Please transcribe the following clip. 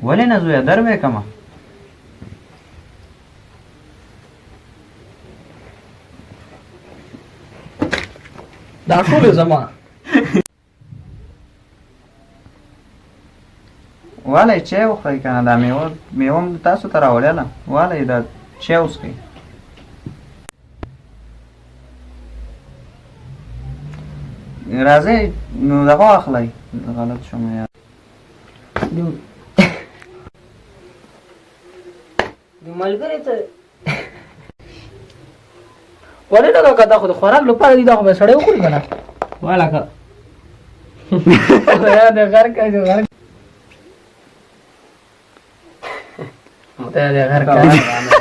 ولې نه زویه در به کمه دا ټول زما والی چای وخورئ که نه دا میوه هم تاسو ته راوړله والی دا چای وڅښئ راځئ نو دغه واخلئ غلط شوم یار د ملګري ته ولې نه کاکا دا خو د خوراک لپاره دي دا خو به سړی وخوري که نه والا که د غر کوي د غر د غر کوي